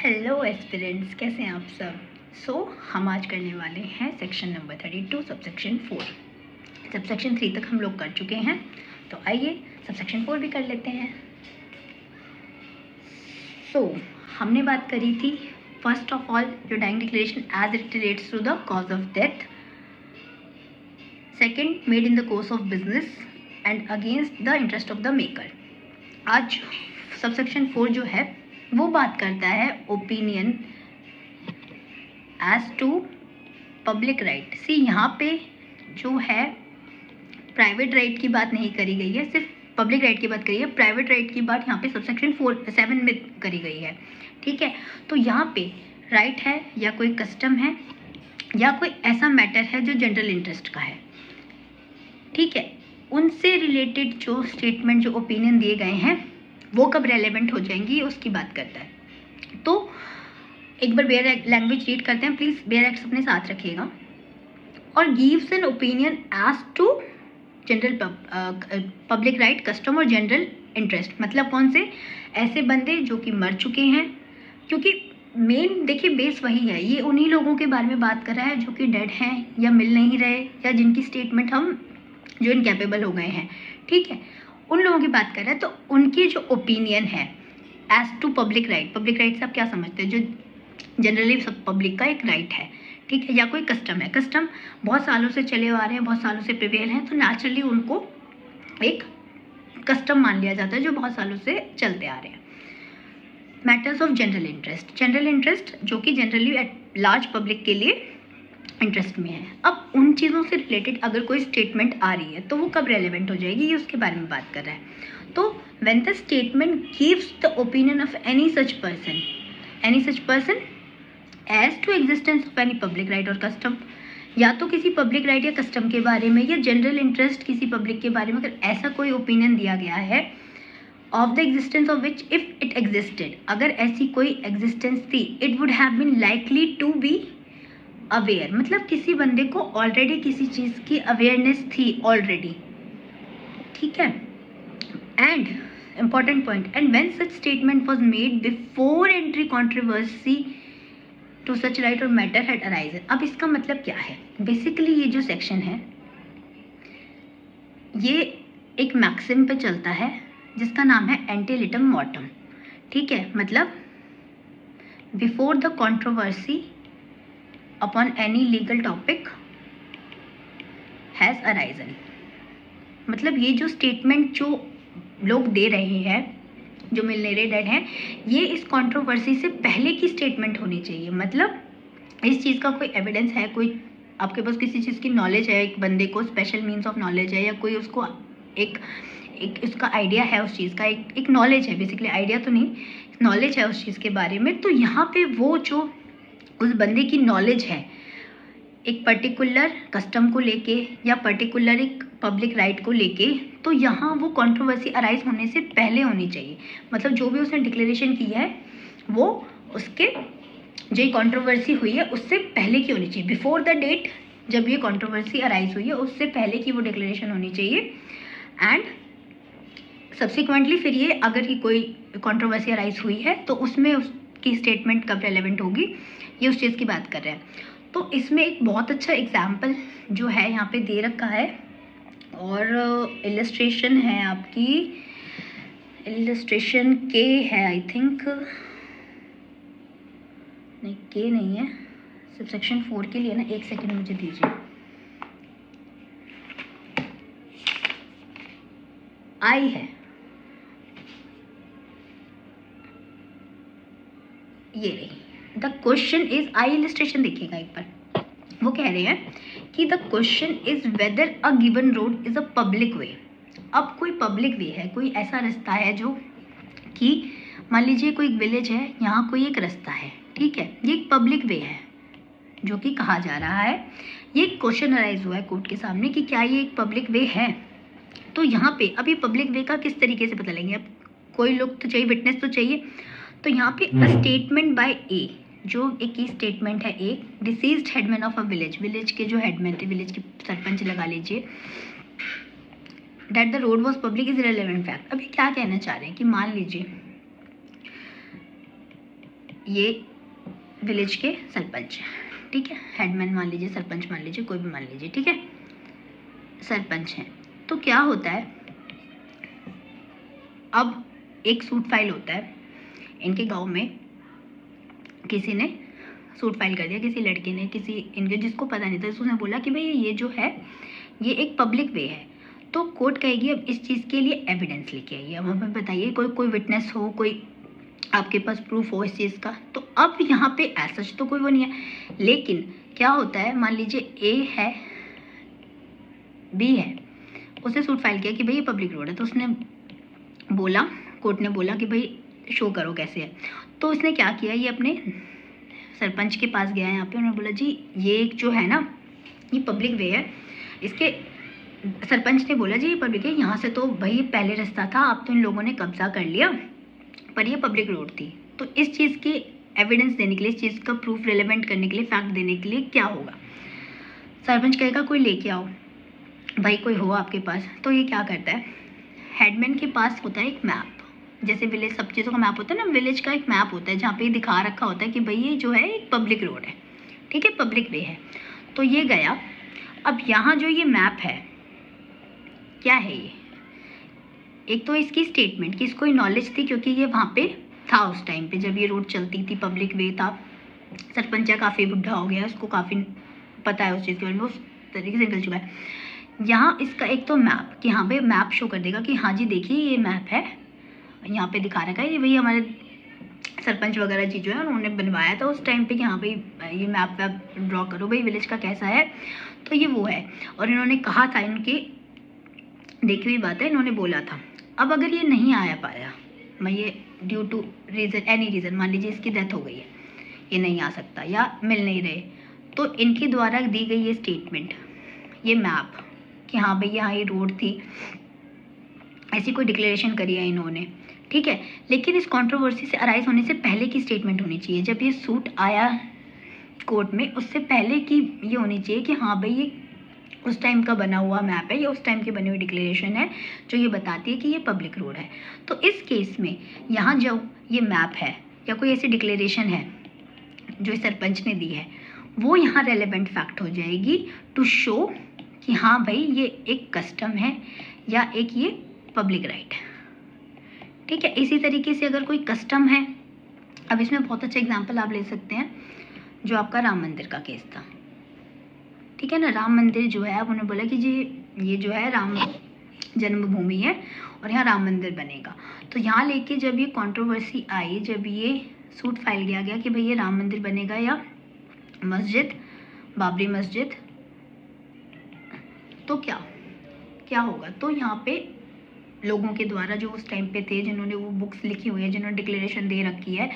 Hello aspirants, कैसे हैं आप सब। हम आज करने वाले हैं सेक्शन नंबर 32 सबसेक्शन 4। सबसेक्शन 3 तक हम लोग कर चुके हैं, तो आइए सबसेक्शन 4 भी कर लेते हैं। हमने बात करी थी first of all your dying declaration as it relates to the cause of death, second made in the course of business and against the interest of the maker. आज सबसेक्शन 4 जो है वो बात करता है opinion as to public right. यहाँ पे जो है प्राइवेट राइट की बात नहीं करी गई है, सिर्फ पब्लिक राइट की बात करी है। प्राइवेट राइट की बात यहाँ पे सबसेक्शन 7 में करी गई है, ठीक है। तो यहाँ पे राइट है या कोई कस्टम है या कोई ऐसा मैटर है जो जनरल इंटरेस्ट का है, ठीक है। उनसे रिलेटेड जो स्टेटमेंट, जो ओपिनियन दिए गए हैं वो कब रेलेवेंट हो जाएंगी उसकी बात करता है। तो एक बार बेयर लैंग्वेज रीड करते हैं, प्लीज़ बेयर एक्ट्स अपने साथ रखिएगा। और gives an opinion as to general public right, custom और जनरल इंटरेस्ट। मतलब कौन से ऐसे बंदे जो कि मर चुके हैं, क्योंकि मेन देखिए बेस वही है, ये उन्हीं लोगों के बारे में बात कर रहा है जो कि डेड हैं या मिल नहीं रहे या जिनकी स्टेटमेंट हम जो इनकैपेबल हो गए हैं, ठीक है, उन लोगों की बात कर रहे हैं। तो उनकी जो ओपिनियन है as to public right, public right से आप क्या समझते हैं, जो जनरली सब पब्लिक का एक राइट है, ठीक है। या कोई कस्टम है, कस्टम बहुत सालों से चले आ रहे हैं, बहुत सालों से प्रिवेल हैं, तो नेचुरली उनको एक कस्टम मान लिया जाता है जो बहुत सालों से चलते आ रहे हैं। Matters of general interest, general interest जो कि जनरली एट लार्ज पब्लिक के लिए इंटरेस्ट में है। अब उन चीज़ों से रिलेटेड अगर कोई स्टेटमेंट आ रही है तो वो कब रेलेवेंट हो जाएगी, ये उसके बारे में बात कर रहा है। तो when the statement gives the opinion of any such person as to existence of any public right और कस्टम, या तो किसी पब्लिक राइट या कस्टम के बारे में या जनरल इंटरेस्ट किसी पब्लिक के बारे में अगर ऐसा कोई ओपिनियन दिया गया है, of the existence of which if it existed, अगर ऐसी कोई एग्जिस्टेंस थी, it would have been likely to be aware, मतलब किसी बंदे को ऑलरेडी किसी चीज़ की अवेयरनेस थी ऑलरेडी, ठीक है। And important point, and when such statement was made before entry controversy to such right और मैटर हैड अराइजन। अब इसका मतलब क्या है, बेसिकली ये जो सेक्शन है ये एक मैक्सिम पे चलता है जिसका नाम है एंटीलिटम मॉर्टम, ठीक है। मतलब before the controversy upon any legal topic has arisen। मतलब ये जो स्टेटमेंट जो लोग दे रहे हैं, जो मिल नहीं रहे, डेड हैं, ये इस कंट्रोवर्सी से पहले की स्टेटमेंट होनी चाहिए। मतलब इस चीज़ का कोई एविडेंस है, कोई आपके पास किसी चीज़ की नॉलेज है, एक बंदे को स्पेशल मीन्स ऑफ नॉलेज है, या कोई उसको एक उसका आइडिया है उस चीज़ का, एक नॉलेज है, बेसिकली आइडिया तो नहीं, नॉलेज है उस चीज़ के बारे में। तो यहाँ पे वो जो उस बंदे की नॉलेज है एक पर्टिकुलर कस्टम को लेके या पर्टिकुलर एक पब्लिक राइट को लेके, तो यहाँ वो कंट्रोवर्सी अराइज होने से पहले होनी चाहिए। मतलब जो भी उसने डिक्लेरेशन की है वो उसके जो ये कंट्रोवर्सी हुई है उससे पहले की होनी चाहिए, बिफोर द डेट जब ये कंट्रोवर्सी अराइज हुई है उससे पहले की वो डिक्लेरेशन होनी चाहिए। एंड सब्सिक्वेंटली फिर ये अगर ही कोई कंट्रोवर्सी अराइज हुई है तो उसमें उसकी स्टेटमेंट कब रेलेवेंट होगी, ये उस चीज़ की बात कर रहे हैं। तो इसमें एक बहुत अच्छा एग्जाम्पल जो है यहाँ पे दे रखा है और इलस्ट्रेशन है आपकी, इलस्ट्रेशन के है आई थिंक, नहीं के नहीं है, सबसेक्शन 4 के लिए ना, एक सेकंड मुझे दीजिए। आई है ये रही। द क्वेश्चन इज, आई इलस्ट्रेशन देखिएगा एक बार, वो कह रहे हैं कि the question is whether a given road is a public way. अब कोई पब्लिक वे है, कोई ऐसा रास्ता है जो कि मान लीजिए कोई विलेज है, यहाँ कोई एक रास्ता है, ठीक है, ये एक पब्लिक वे है जो कि कहा जा रहा है। ये क्वेश्चन अराइज हुआ है कोर्ट के सामने कि क्या ये एक पब्लिक वे है। तो यहाँ पे अभी पब्लिक वे का किस तरीके से पता लेंगे, अब कोई लोग तो चाहिए, विटनेस तो चाहिए। तो यहाँ पे स्टेटमेंट बाय ए, जो एक ही स्टेटमेंट है, एक deceased headman of a village, village के जो हेडमैन थे, विलेज के सरपंच लगा लीजिए, that the road was public is irrelevant fact. अभी क्या कहना चाह रहे हैं कि मान लीजिए ये विलेज के सरपंच हैं, ठीक है, हेडमैन मान लीजिए, सरपंच मान लीजिए, कोई भी मान लीजिए, ठीक है, सरपंच हैं। तो क्या होता है, अब एक सूट फाइल होता है इनके गांव में, किसी ने सूट फाइल कर दिया, किसी लड़के ने, किसी इनके जिसको पता नहीं था, उसने बोला कि भाई ये जो है ये एक पब्लिक वे है। तो कोर्ट कहेगी अब इस चीज़ के लिए एविडेंस लेके आइए, अब हमें बताइए, कोई विटनेस हो, कोई आपके पास प्रूफ हो इस चीज़ का। तो अब यहाँ पे ऐसा तो कोई वो नहीं है, लेकिन क्या होता है, मान लीजिए ए है, बी है, उसने सूट फाइल किया कि भाई ये पब्लिक रोड है, तो उसने बोला, कोर्ट ने बोला कि भाई शो करो कैसे है। तो उसने क्या किया, ये अपने सरपंच के पास गया यहाँ पे, उन्होंने बोला जी ये एक जो है ना ये पब्लिक वे है, इसके सरपंच ने बोला जी ये पब्लिक है, यहाँ से तो भाई पहले रास्ता था, अब तो इन लोगों ने कब्जा कर लिया, पर ये पब्लिक रोड थी। तो इस चीज़ की एविडेंस देने के लिए, इस चीज़ का प्रूफ रिलेवेंट करने के लिए, फैक्ट देने के लिए क्या होगा, सरपंच कहेगा कोई लेके आओ, भाई कोई हो आपके पास। तो ये क्या करता है, हेडमैन के पास होता है एक मैप, जैसे विलेज सब चीज़ों का मैप होता है ना, विलेज का एक मैप होता है जहाँ पे दिखा रखा होता है कि भाई ये जो है एक पब्लिक रोड है, ठीक है, पब्लिक वे है। तो ये गया, अब यहाँ जो ये मैप है क्या है, ये एक तो इसकी स्टेटमेंट कि इसको नॉलेज थी, क्योंकि ये वहाँ पे था उस टाइम पे जब ये रोड चलती थी, पब्लिक वे था, सरपंच काफ़ी बुढ़ा हो गया, उसको काफ़ी पता है उस चीज़ के बारे में, उस तरीके से निकल चुका है। यहाँ इसका एक तो मैप कि हाँ भाई मैप शो कर देगा कि हाँ जी देखिए ये मैप है, यहाँ पे दिखा रखा है, ये भाई हमारे सरपंच वगैरह जी जो है उन्होंने बनवाया था उस टाइम पे कि हाँ भाई ये मैप वैप ड्रॉ करो भाई विलेज का कैसा है, तो ये वो है। और इन्होंने कहा था, इनकी देखी हुई बात है, इन्होंने बोला था। अब अगर ये नहीं आया पाया, मैं ये due to reason, any reason, मान लीजिए इसकी डेथ हो गई है, ये नहीं आ सकता या मिल नहीं रहे, तो इनके द्वारा दी गई ये स्टेटमेंट, ये मैप कि हाँ भाई यहाँ ये रोड थी, ऐसी कोई डिक्लेरेशन करी है इन्होंने, ठीक है। लेकिन इस कंट्रोवर्सी से अराइज होने से पहले की स्टेटमेंट होनी चाहिए, जब ये सूट आया कोर्ट में उससे पहले की ये होनी चाहिए कि हाँ भाई ये उस टाइम का बना हुआ मैप है, या उस टाइम की बनी हुई डिक्लेरेशन है जो ये बताती है कि ये पब्लिक रोड है। तो इस केस में यहाँ जो ये मैप है या कोई ऐसी डिक्लेरेशन है जो इस सरपंच ने दी है, वो यहाँ रेलेवेंट फैक्ट हो जाएगी टू शो कि हाँ भाई ये एक कस्टम है या एक ये पब्लिक राइट है, ठीक है। इसी तरीके से अगर कोई कस्टम है, अब इसमें बहुत अच्छा एग्जांपल आप ले सकते हैं जो आपका राम मंदिर का केस था, ठीक है ना। राम मंदिर जो है, अब उन्होंने बोला कि जी ये जो है राम जन्मभूमि है और यहाँ राम मंदिर बनेगा। तो यहाँ लेके जब ये कंट्रोवर्सी आई, जब ये सूट फाइल किया गया कि भाई ये राम मंदिर बनेगा या मस्जिद, बाबरी मस्जिद, तो क्या होगा। तो यहाँ पे लोगों के द्वारा जो उस टाइम पे थे, जिन्होंने वो बुक्स लिखी हुई है, जिन्होंने डिक्लेरेशन दे रखी है,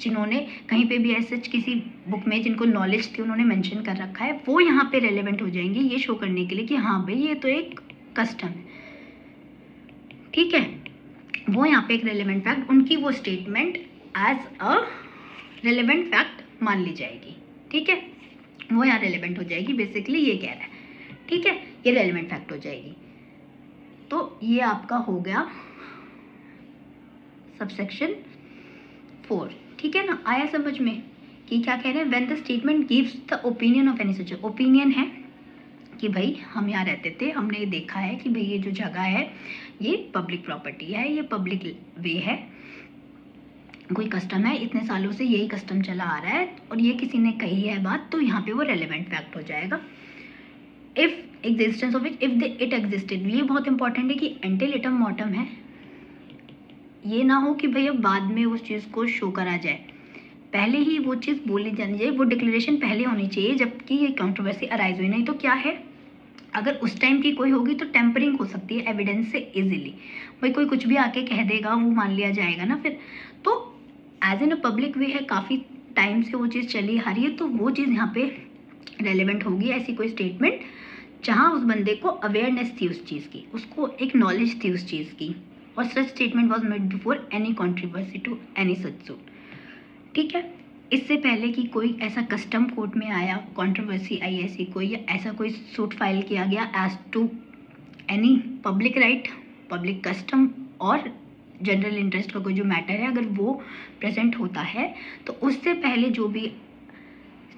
जिन्होंने कहीं पे भी ऐसे किसी बुक में जिनको नॉलेज थी उन्होंने मेंशन कर रखा है, वो यहाँ पे रेलेवेंट हो जाएंगे ये शो करने के लिए कि हाँ भाई ये तो एक कस्टम है, ठीक है। वो यहाँ पे एक रेलेवेंट फैक्ट, उनकी वो statement as a relevant fact मान ली जाएगी, ठीक है, वो यहाँ रेलेवेंट हो जाएगी, बेसिकली ये कह रहा है, ठीक है, ये रेलेवेंट फैक्ट हो जाएगी। तो ये आपका हो गया सबसेक्शन 4, ठीक है ना। आया समझ में कि क्या कह रहे हैं, when the statement gives the opinion of any such, opinion है कि भाई हम यहाँ रहते थे, हमने ये देखा है कि भाई ये जो जगह है ये पब्लिक प्रॉपर्टी है, ये पब्लिक वे है, कोई कस्टम है, इतने सालों से यही कस्टम चला आ रहा है और ये किसी ने कही है बात, तो यहाँ पे वो रेलेवेंट फैक्ट हो जाएगा। If existence of it it existed, ये बहुत इंपॉर्टेंट है कि एंटेलिटम मॉर्टम है, ये ना हो कि भैया बाद में उस चीज़ को शो करा जाए, पहले ही वो चीज़ बोली जानी चाहिए, वो डिक्लेरेशन पहले होनी चाहिए जबकि ये कंट्रोवर्सी अराइज हुई। नहीं तो क्या है, अगर उस टाइम की कोई होगी तो टेम्परिंग हो सकती है एविडेंस से इजीली, भाई कोई कुछ भी आके कह देगा वो मान लिया जाएगा ना फिर। तो एज एन अ पब्लिक वे है, काफ़ी टाइम से वो चीज़ चली आ रही है, तो वो चीज़ यहाँ पे रेलेवेंट होगी, ऐसी कोई स्टेटमेंट जहाँ उस बंदे को अवेयरनेस थी उस चीज़ की, उसको एक नॉलेज थी उस चीज़ की, और such statement was made before any controversy to any such suit, ठीक है। इससे पहले कि कोई ऐसा कस्टम कोर्ट में आया, कंट्रोवर्सी आई ऐसी कोई, या ऐसा कोई सूट फाइल किया गया as to any public right, public custom और जनरल इंटरेस्ट का कोई जो मैटर है अगर वो प्रेजेंट होता है तो उससे पहले जो भी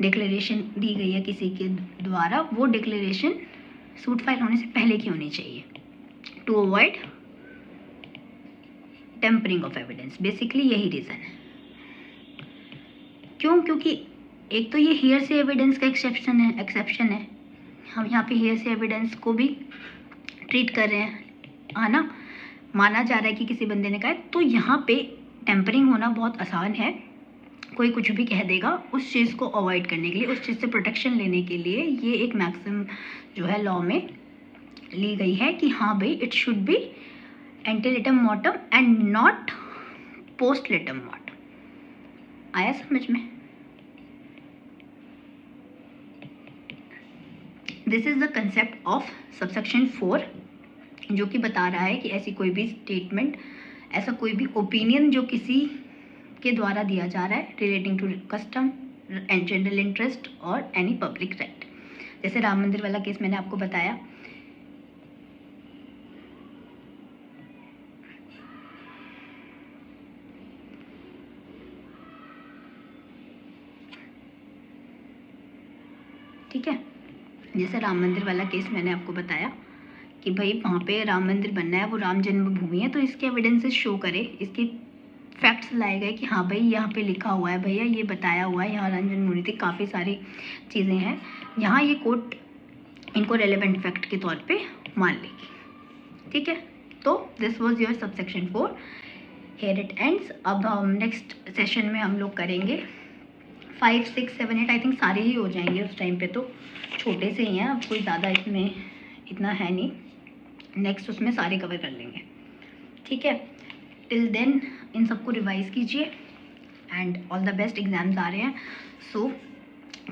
डिक्लेरेशन दी गई है किसी के द्वारा वो डिक्लेरेशन सूट फाइल होने से पहले की होनी चाहिए, to avoid tampering of evidence. Basically यही रीज़न है। क्यों? क्योंकि एक तो ये हियर से एविडेंस का एक्सेप्शन है। हम यहाँ पे हियर से एविडेंस को भी ट्रीट कर रहे हैं, है ना, माना जा रहा है कि किसी बंदे ने कहा, तो यहाँ पे टेम्परिंग होना बहुत आसान है। कोई कुछ भी कह देगा, उस चीज़ को अवॉइड करने के लिए, उस चीज़ से प्रोटेक्शन लेने के लिए ये एक मैक्सिम जो है लॉ में ली गई है कि हाँ भाई it should be ante litem motam and not post litem motam. आया समझ में? This is the concept of subsection 4 जो कि बता रहा है कि ऐसी कोई भी स्टेटमेंट, ऐसा कोई भी ओपिनियन जो किसी के द्वारा दिया जा रहा है relating to custom and general interest और एनी पब्लिक राइट। जैसे राम मंदिर वाला केस मैंने आपको बताया, ठीक है, जैसे राम मंदिर वाला केस मैंने आपको बताया कि भाई वहाँ पे राम मंदिर बनना है, वो राम जन्मभूमि है, तो इसके एविडेंसेस शो करे, इसके फैक्ट्स लाए गए कि हाँ भाई यहाँ पे लिखा हुआ है, भैया ये बताया हुआ है, यहाँ राम जन्मभूमि थी, काफ़ी सारी चीज़ें हैं, यहाँ ये कोर्ट इनको रेलेवेंट फैक्ट के तौर पे मान लेगी। ठीक है, तो this was your subsection 4, here it ends. अब हम नेक्स्ट सेशन में हम लोग करेंगे 5, 6, 7, 8, आई थिंक सारे ही हो जाएंगे उस टाइम पे, तो छोटे से ही हैं, अब कोई ज़्यादा इसमें इतना है नहीं, नेक्स्ट उसमें सारे कवर कर लेंगे। ठीक है, टिल देन इन सबको रिवाइज कीजिए and all the best, exams आ रहे हैं, so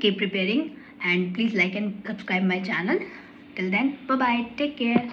keep preparing and please like and subscribe my channel. Till then bye bye, take care.